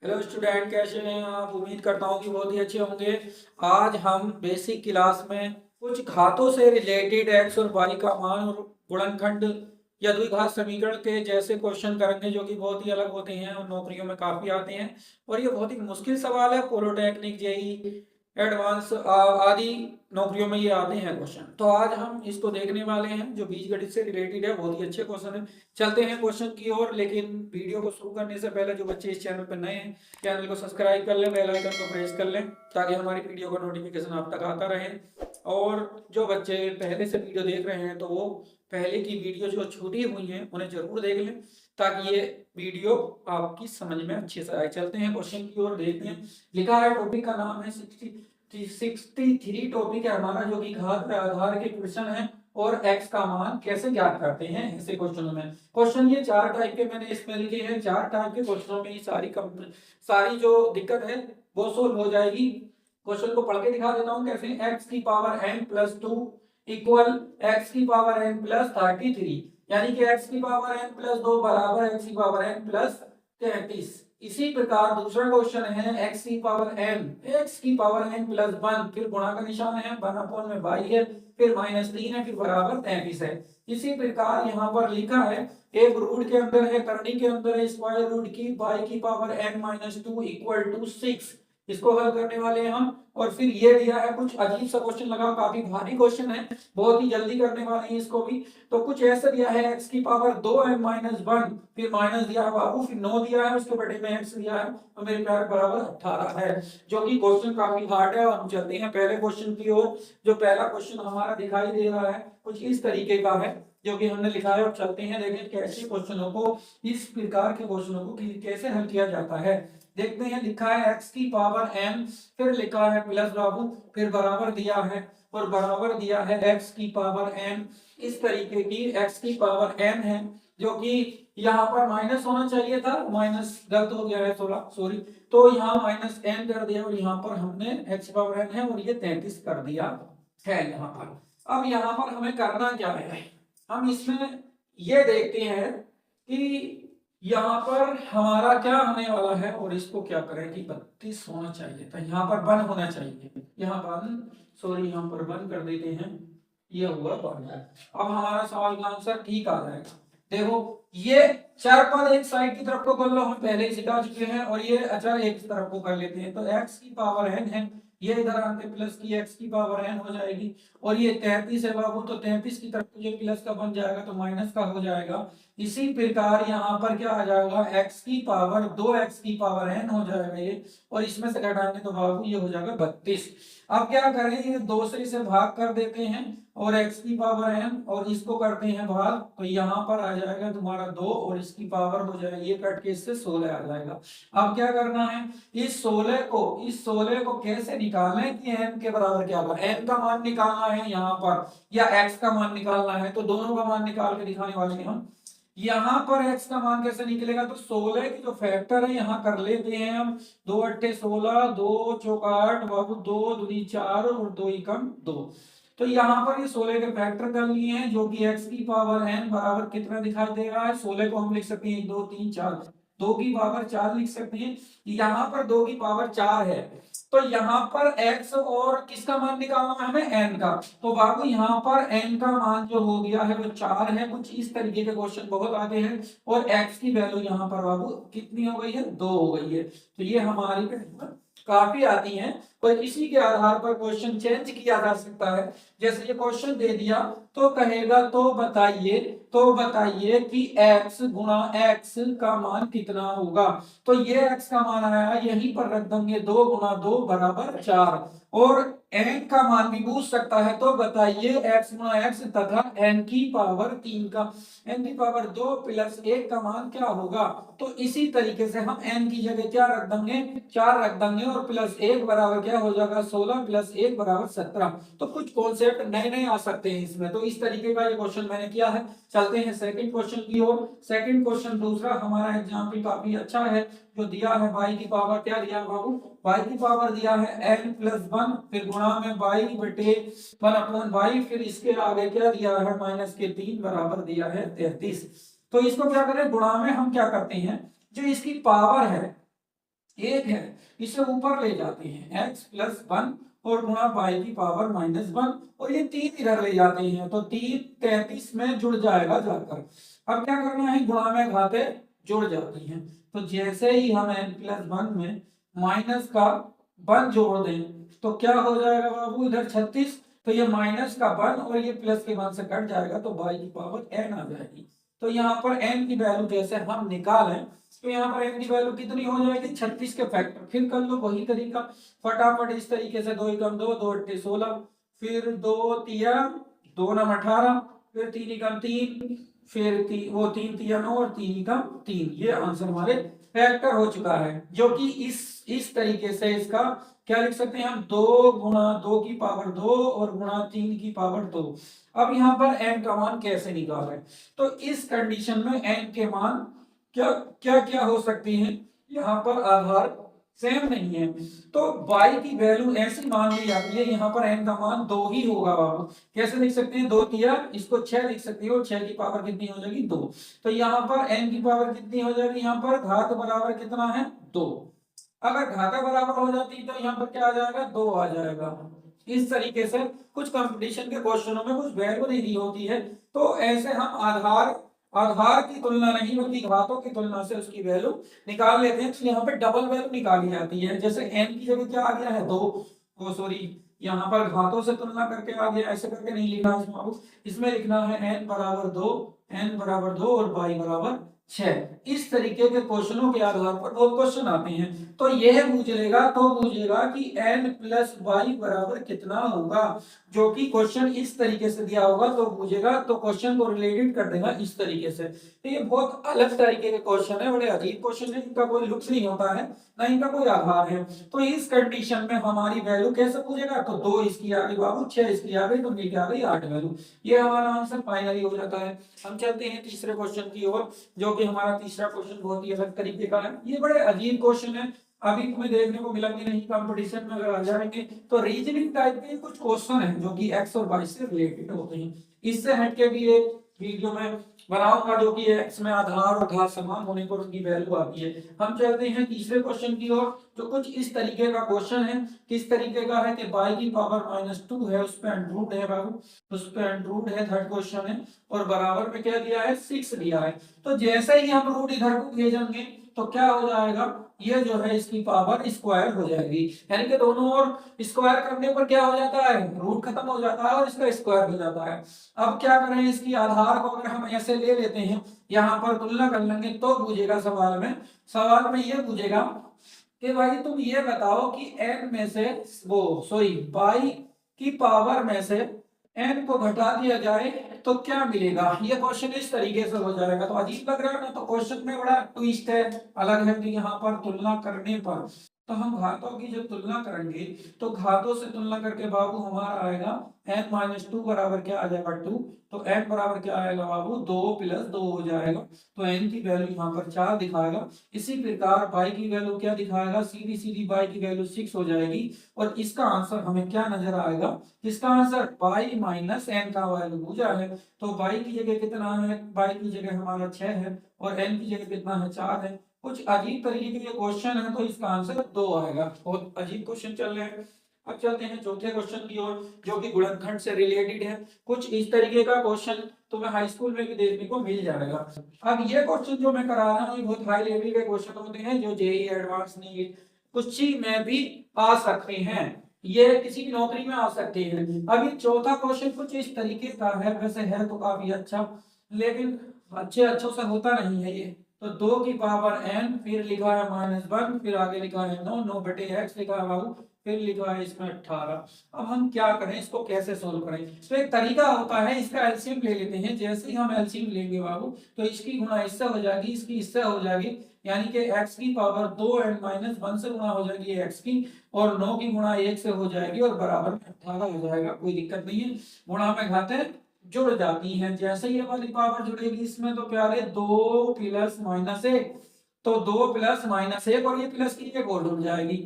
Hello student, कैसे हैं आप? उम्मीद करता हूँ कि बहुत ही अच्छे होंगे। आज हम बेसिक क्लास में कुछ घातों से रिलेटेड एक्स और वाई का मान और गुणनखंड या द्विघात समीकरण के जैसे क्वेश्चन करेंगे, जो कि बहुत ही अलग होते हैं और नौकरियों में काफी आते हैं। और ये बहुत ही मुश्किल सवाल है। पॉलिटेक्निक, जेई एडवांस आदि नौकरियों में ये आते हैं क्वेश्चन। तो आज हम इसको देखने वाले हैं, जो बीजगणित से रिलेटेड है। बहुत ही अच्छे क्वेश्चन है। चलते हैं क्वेश्चन की ओर। लेकिन वीडियो को शुरू करने से पहले जो बच्चे इस चैनल पर नए हैं, चैनल को सब्सक्राइब कर लें, बेल आइकन को प्रेस कर लें, ताकि हमारी वीडियो का नोटिफिकेशन आप तक आता रहे। और जो बच्चे पहले से वीडियो देख रहे हैं, तो वो पहले की वीडियो जो छूटी हुई हैं उन्हें जरूर देख लें, ताकि ये वीडियो आपकी समझ में अच्छे से आए। चलते हैं क्वेश्चन की ओर, देखते हैं। लिखा है, टॉपिक का नाम है 63 टॉपिक है हमारा, जो कि घात पे आधार के क्वेश्चन है। और x का मान कैसे ज्ञात करते हैं ऐसे क्वेश्चनों में। क्वेश्चन ये चार टाइप के मैंने इसमें लिखे हैं। चार टाइप के क्वेश्चनों में ये सारी जो दिक्कत है वो सोल्व हो जाएगी। क्वेश्चन को पढ़ के दिखा देता हूँ कैसे। x की पावर n+2 इक्वल x की पावर n+33, यानी कि x की पावर n+2 बराबर x की पावर n+33। इसी प्रकार दूसरा क्वेश्चन है x की पावर n+1, फिर गुणा का निशान है, 1 में y है, फिर -3 है, फिर बराबर 33 है। इसी प्रकार यहाँ पर लिखा है, एक रूट के अंदर है, करनी के अंदर है स्क्वायर रूट की y की पावर n-2 इक्वल टू 6। इसको हल करने वाले हैं हम। और फिर ये दिया है कुछ अजीब सा क्वेश्चन लगा, काफी भारी क्वेश्चन है, बहुत ही जल्दी करने वाले हैं इसको भी। तो कुछ ऐसा दिया है, x की पावर 2n-1, फिर माइनस दिया है बाबू, फिर 9 दिया है, उसके बटे में x दिया है, तो मेरे प्यार बराबर 18 है। जो कि क्वेश्चन काफी हार्ड है। और हम चलते हैं पहले क्वेश्चन की ओर। जो पहला क्वेश्चन हमारा दिखाई दे रहा है कुछ इस तरीके का है, जो कि हमने लिखा है। और चलते हैं, देखें कैसे क्वेश्चनों को, इस प्रकार के क्वेश्चनों को कैसे हल किया जाता है। देखते हैं। लिखा है x की पावर n, फिर लिखा है प्लस बाबू, फिर बराबर दिया है, और बराबर दिया है x की पावर n। इस तरीके की x की पावर n है, जो कि यहाँ पर माइनस होना चाहिए था, माइनस गलत हो गया है थोड़ा, सॉरी। तो यहाँ -n कर दिया, और यहाँ पर हमने x पावर n है और ये 33 कर दिया है यहाँ पर। अब यहाँ पर हमें करना क्या है, हम इसमें ये देखते हैं कि यहाँ पर हमारा क्या होने वाला है। और इसको क्या करें कि 32 होना चाहिए था, यहाँ पर 1 होना चाहिए, यहाँ पर सॉरी, यहाँ पर 1 कर देते हैं, ये हुआ 1। अब हमारा सवाल का आंसर ठीक आ जाएगा। देखो, ये चार पद एक साइड की तरफ को कर लो, हम पहले ही सिखा चुके हैं। और ये अचर एक तरफ को कर लेते हैं, तो x की पावर n है, ये इधर आके प्लस की x की पावर n हो जाएगी। और ये 33 है बाबू, तो 33 की तरफ ये प्लस का बन जाएगा, तो माइनस का हो जाएगा। इसी प्रकार यहाँ पर क्या आ जाएगा, x की पावर 2x की पावर n हो जाएगा ये। और इसमें से घटाएंगे तो बाबू ये हो जाएगा 32। अब क्या करें, ये दूसरे से भाग कर देते हैं, और x की पावर n, और इसको करते हैं भाग, तो यहाँ पर आ जाएगा तुम्हारा 2, और इसकी पावर हो जाएगी, ये कट के इससे 16 आ जाएगा। अब क्या करना है, इस 16 को कैसे निकालें कि n के बराबर क्या होगा। n का मान निकालना है यहाँ पर, या x का मान निकालना है, तो दोनों का मान निकाल के दिखाने वाले हैं हम। यहाँ पर x का मान कैसे निकलेगा, तो 16 की जो फैक्टर है यहाँ कर लेते हैं हम। 2 अट्ठे 16, 2 चौका 8 बाबू, 2 दूनी 4 और 2 एकम 2। तो यहाँ पर ये 16 के फैक्टर कर लिए हैं, जो कि x की पावर n बराबर कितना दिखाई दे रहा है। 16 को हम लिख सकते हैं 1 2 3 4, 2 की पावर 4 लिख सकते हैं। यहाँ पर 2 की पावर 4 है, तो यहाँ पर x और किसका मान निकालना है हमें, n का। तो बाबू यहाँ पर n का मान जो हो गया है वो 4 है। कुछ इस तरीके के क्वेश्चन बहुत आते हैं। और x की वैल्यू यहाँ पर बाबू कितनी हो गई है, 2 हो गई है। तो ये हमारी काफी आती हैं, और इसी के आधार पर क्वेश्चन चेंज किया जा सकता है। जैसे ये क्वेश्चन दे दिया, तो कहेगा तो बताइए कि x गुणा x का मान कितना होगा। तो ये x का मान आया, यहीं पर रख देंगे, 2 गुणा 2 बराबर 4। और n का मान भी पूछ सकता है, तो बताइए x गुणा x तथा n की पावर 3 का, n की पावर 2 प्लस 1 का मान क्या होगा। तो इसी तरीके से हम n की जगह क्या रख देंगे, 4 रख देंगे, और प्लस 1 बराबर क्या हो जाएगा, 16 प्लस 1 बराबर 17। तो कुछ कॉन्सेप्ट नए नए आ सकते हैं इसमें। तो इस तरीके का ये क्वेश्चन मैंने किया है। चलते हैं सेकंड क्वेश्चन की ओर। सेकंड क्वेश्चन दूसरा हमारा एग्जाम्पल काफी अच्छा है, जो दिया है y की पावर, क्या दिया है बाबू, y की पावर दिया है n+1, फिर गुणा में y बटे 1/y, फिर इसके आगे क्या दिया है, -3 बराबर दिया है 33। तो इसको क्या करें, गुणा में हम क्या करते हैं, जो इसकी पावर है एक है, इसे ऊपर ले जाते हैं x प्लस 1 और गुणा y की पावर माइनस 1, और ये 3 इधर ले जाते हैं तो 3 33 में जुड़ जाएगा जाकर। अब क्या करना है, गुणा में घाते जुड़ जाती हैं, तो जैसे ही हम n प्लस 1 में माइनस का 1 जोड़ दें तो क्या हो जाएगा बाबू, इधर 36, तो ये माइनस का 1 और ये प्लस के 1 से कट जाएगा तो y की पावर n आ जाएगी। तो यहाँ पर n की वैल्यू जैसे हम निकालें तो यहाँ पर n की वैल्यू कितनी हो जाएगी, 36 के फैक्टर। फिर कर लो वही तरीका फटाफट इस तरीके से, 2 एकम 2, 2 अट्ठे 16, फिर 2 तिया 2 नम 18, फिर 3 एकम 3, फिर वो 3 तिया 9 और 3 एकम 3। ये आंसर हमारे फैक्टर हो चुका है, जो कि इस तरीके से इसका क्या लिख सकते हैं हम, 2 गुणा 2 की पावर 2 और गुणा 3 की पावर 2। अब यहाँ पर n का मान कैसे निकालें, तो इस कंडीशन में n के मान क्या क्या क्या हो सकती हैं, यहाँ पर आधार सेम नहीं है तो y की वैल्यू ऐसी मान ली जाती है, यहाँ पर n का मान 2 ही होगा बाबू। कैसे लिख सकते हैं, 2 तिया इसको 6 लिख सकते हो, 6 की पावर कितनी हो जाएगी 2, तो यहाँ पर n की पावर कितनी हो जाएगी, यहाँ पर घात बराबर कितना है 2। अगर घाता बराबर हो जाती तो यहाँ पर क्या आ जाएगा, 2 आ जाएगा। इस तरीके से कुछ कंपटीशन के क्वेश्चनों में कुछ वैल्यू नहीं दी होती है, तो ऐसे हम आधार की तुलना नहीं बल्कि घातों की तुलना से उसकी वैल्यू निकाल लेते हैं। तो यहाँ पे डबल वैल्यू निकाली जाती है, जैसे n की जगह क्या आ गया है 2, ओ सॉरी यहाँ पर घातों से तुलना करके आ गया, ऐसे करके नहीं लिखना है, इसमें लिखना है n बराबर 2, n बराबर 2 और y बराबर 6। इस तरीके के क्वेश्चनों के आधार पर बहुत क्वेश्चन आते हैं, तो यह पूछेगा कि n प्लस वाई बराबर कितना होगा, जो कि क्वेश्चन इस तरीके से दिया होगा तो पूछेगा, तो क्वेश्चन को रिलेटेड कर देगा इस तरीके से। तो ये बहुत अलग तरीके के क्वेश्चन है, बड़े अजीब क्वेश्चन है, इनका कोई लुक्स नहीं होता है, ना इनका कोई आधार है। तो इस कंडीशन में हमारी वैल्यू कैसे पूछेगा, तो 2 इसकी आ गई बाबू, 6 इसकी आ गई, तो मिल के आ गई 8 वैल्यू। ये हमारा आंसर फाइनली हो जाता है। हम चलते हैं तीसरे क्वेश्चन की ओर, जो कि हमारा तीसरा क्वेश्चन बहुत ही अलग तरीके का है। ये बड़े अजीब क्वेश्चन है, अभी तुम्हें देखने को मिलेंगे नहीं कंपटीशन में, अगर आ जाएंगे तो रीजनिंग टाइप के कुछ क्वेश्चन हैं जो कि एक्स और वाई से रिलेटेड होते हैं। इससे हटके भी एक वीडियो में बनाऊंगा जो कि एक्स में आधार और घात समान होने पर उनकी वैल्यू आती है। हम चलते हैं तीसरे क्वेश्चन की ओर, जो कुछ इस तरीके का क्वेश्चन है। किस तरीके का है कि y की पावर -2 है, उस पे अंडर है बाबू, उस पे अंडर है, थर्ड क्वेश्चन है, और बराबर में क्या दिया है 6 दिया है। तो जैसे ही हम रूट इधर को भेजेंगे तो क्या हो जाएगा, ये जो है इसकी पावर स्क्वायर हो जाएगी, यानी कि दोनों ओर स्क्वायर करने पर क्या हो जाता है, रूट खत्म हो जाता है और इसका स्क्वायर हो जाता है। अब क्या करें, इसकी आधार को अगर हम ऐसे ले लेते हैं, यहाँ पर तुलना कर लेंगे तो पूछेगा सवाल में ये पूछेगा कि भाई तुम ये बताओ कि n में से y की पावर में से n को घटा दिया जाए तो क्या मिलेगा। ये क्वेश्चन इस तरीके से हो जाएगा, तो अजीब लग रहा है ना, तो क्वेश्चन में बड़ा ट्विस्ट है, अलग है। कि यहाँ पर तुलना करने पर तो हम घातों की जब तुलना करेंगे तो घातों से तुलना करके बाबू हमारा आएगा n-2 बराबर क्या आ जाएगा 2, तो n बराबर क्या आएगा बाबू 2 + 2 हो जाएगा, तो n की वैल्यू यहाँ पर 4 दिखाएगा। इसी प्रकार y की वैल्यू क्या दिखाएगा, सीधी सीधी y की वैल्यू 6 हो जाएगी, और इसका आंसर हमें क्या नजर आएगा, इसका आंसर y - n का वैल्यू पूछा है, तो y की जगह कितना है, y की जगह हमारा 6 है और n की जगह कितना है 4 है। कुछ अजीब तरीके के क्वेश्चन है, तो इसका आंसर 2 आएगा। बहुत अजीब क्वेश्चन चल रहे हैं। अब चलते हैं चौथे क्वेश्चन की ओर, जो कि गुणनखंड से रिलेटेड है। कुछ इस तरीके का क्वेश्चन तुम्हें हाई स्कूल में भी देखने को मिल जाएगा। अब ये क्वेश्चन जो मैं करा रहा हूँ बहुत हाई लेवल के क्वेश्चन होते हैं, जो जेईई एडवांस नीट कुछ ही में भी आ सकते हैं, ये किसी भी नौकरी में आ सकते हैं। अभी चौथा क्वेश्चन कुछ इस तरीके का है, वैसे है तो काफी अच्छा, लेकिन अच्छों से होता नहीं है ये। तो 2 की पावर n, फिर लिखा है -1, फिर आगे लिखा है 9/x लिखा है बाबू, फिर लिखा है इसमें 18। अब हम क्या करें, इसको कैसे सोल्व करें। तो एक तरीका होता है, इसका एलसीएम ले लेते हैं। जैसे ही हम एलसीएम लेंगे बाबू तो इसकी गुणा इससे हो जाएगी, इसकी इससे हो जाएगी, यानी कि x की पावर 2n-1 से गुणा हो जाएगी x की, और 9 की गुणा 1 से हो जाएगी, और बराबर में 18 हो जाएगा। कोई दिक्कत नहीं है, गुणा में घाते जुड़ जाती हैं। जैसे ये वाली पावर जुड़ेगी इसमें तो प्यारे 2 + -1, तो 2 + -1 और ये प्लस की एक और जुड़ जाएगी,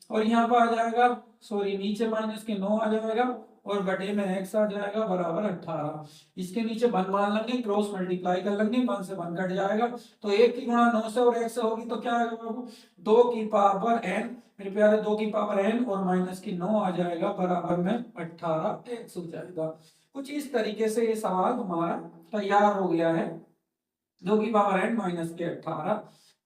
और यहाँ पर आ जाएगा, सॉरी नीचे माइनस के 9 आ जाएगा, और बटे में x आ जाएगा बराबर 18। इसके नीचे 1 मान लेंगे, क्रॉस मल्टीप्लाई कर लेंगे, 1 से 1 कट जाएगा, तो 1 की गुणा 9 से और 1 से होगी तो क्या आएगा बाबू, 2 की पावर n, मेरे प्यारे 2 की पावर n और माइनस की 9 आ जाएगा बराबर में 18x हो जाएगा। कुछ इस तरीके से ये सवाल हमारा तैयार हो गया है। 2 की पावर n माइनस के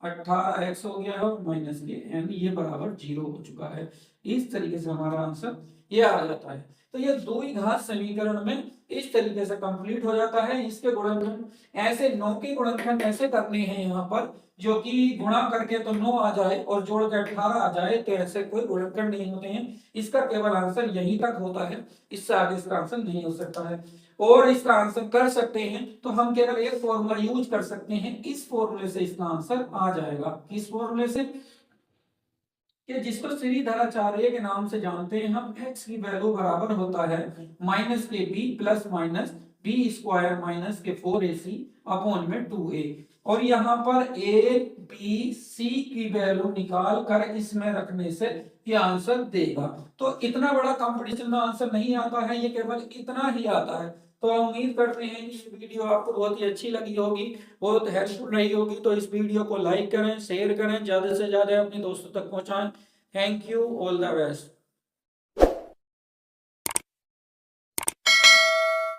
18x हो गया और माइनस के n ये बराबर 0 हो चुका है। इस तरीके से हमारा आंसर ये आ जाता है। तो ये द्विघात समीकरण में इस तरीके से कंप्लीट हो जाता है। इसके गुणनखंड ऐसे 9 के गुणनखंड ऐसे करने हैं यहाँ पर जो कि गुणा करके तो 9 आ जाए और जोड़ के 18 आ जाए, तो ऐसे कोई गुणनखंड नहीं होते हैं। इसका केवल आंसर यहीं तक होता है, इससे आगे इसका आंसर नहीं हो सकता है। और इसका आंसर कर सकते हैं तो हम केवल एक फॉर्मूला यूज कर सकते हैं, इस फॉर्मूले से इसका आंसर आ जाएगा। इस फॉर्मूले से कि जिसको श्रीधराचार्य के नाम से जानते हैं हम, x की वैल्यू बराबर होता है माइनस के B plus minus B square minus के 4ac अपॉन में 2a, और यहाँ पर a b c की वैल्यू निकाल कर इसमें रखने से ये आंसर देगा। तो इतना बड़ा कंपटीशन में आंसर नहीं आता है, ये केवल इतना ही आता है। तो उम्मीद करते हैं कि ये वीडियो आपको बहुत ही अच्छी लगी होगी, बहुत हेल्पफुल रही होगी। तो इस वीडियो को लाइक करें, शेयर करें, ज्यादा से ज्यादा अपने दोस्तों तक पहुंचाएं। Thank you, all the best.